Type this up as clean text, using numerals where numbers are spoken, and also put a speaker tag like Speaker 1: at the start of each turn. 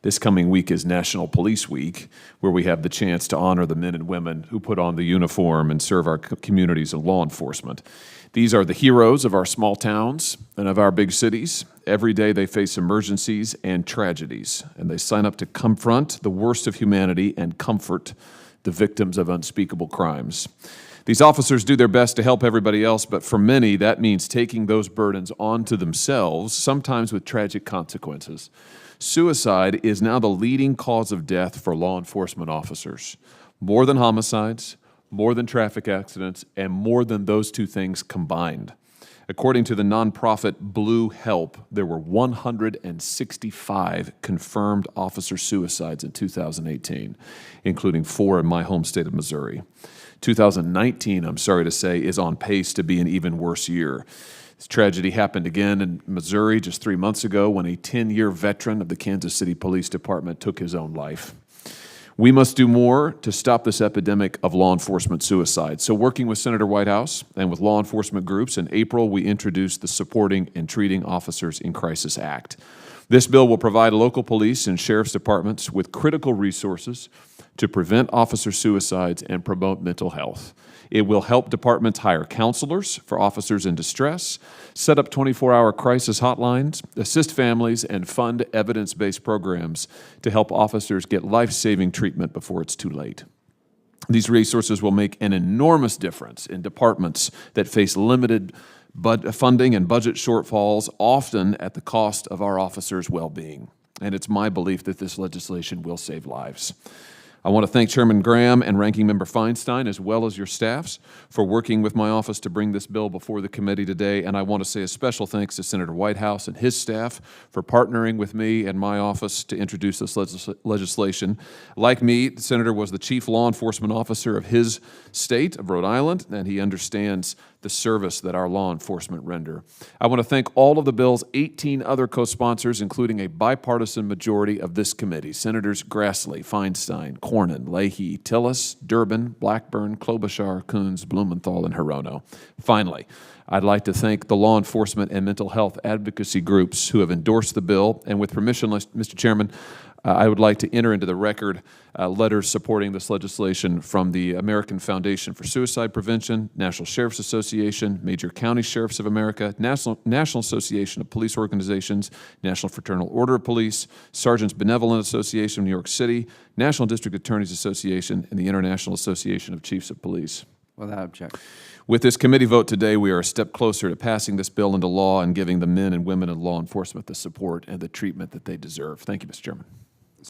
Speaker 1: This coming week is National Police Week, where we have the chance to honor the men and women who put on the uniform and serve our communities in law enforcement. These are the heroes of our small towns and of our big cities. Every day they face emergencies and tragedies, and they sign up to confront the worst of humanity and comfort the victims of unspeakable crimes. These officers do their best to help everybody else, but for many, that means taking those burdens onto themselves, sometimes with tragic consequences. Suicide is now the leading cause of death for law enforcement officers. More than homicides, more than traffic accidents, and more than those two things combined. According to the nonprofit Blue Help, there were 165 confirmed officer suicides in 2018, including 4 in my home state of Missouri. 2019, I'm sorry to say, is on pace to be an even worse year. This tragedy happened again in Missouri just 3 months ago when a 10-year veteran of the Kansas City Police Department took his own life. We must do more to stop this epidemic of law enforcement suicide. So working with Senator Whitehouse and with law enforcement groups, in April we introduced the Supporting and Treating Officers in Crisis Act. This bill will provide local police and sheriff's departments with critical resources to prevent officer suicides and promote mental health. It will help departments hire counselors for officers in distress, set up 24-hour crisis hotlines, assist families, and fund evidence-based programs to help officers get life-saving treatment before it's too late. These resources will make an enormous difference in departments that face limited funding and budget shortfalls, often at the cost of our officers' well-being. And it's my belief that this legislation will save lives. I want to thank Chairman Graham and Ranking Member Feinstein, as well as your staffs, for working with my office to bring this bill before the committee today. And I want to say a special thanks to Senator Whitehouse and his staff for partnering with me and my office to introduce this legislation. Like me, the Senator was the chief law enforcement officer of his state, of Rhode Island, and he understands the service that our law enforcement render. I want to thank all of the bill's 18 other co-sponsors, including a bipartisan majority of this committee: Senators Grassley, Feinstein, Cornyn, Leahy, Tillis, Durbin, Blackburn, Klobuchar, Coons, Blumenthal, and Hirono. Finally, I'd like to thank the law enforcement and mental health advocacy groups who have endorsed the bill. And with permission, Mr. Chairman, I would like to enter into the record letters supporting this legislation from the American Foundation for Suicide Prevention, National Sheriff's Association, Major County Sheriffs of America, National Association of Police Organizations, National Fraternal Order of Police, Sergeants Benevolent Association of New York City, National District Attorneys Association, and the International Association of Chiefs of Police.
Speaker 2: Without objection.
Speaker 1: With this committee vote today, we are a step closer to passing this bill into law and giving the men and women in law enforcement the support and the treatment that they deserve. Thank you, Mr. Chairman.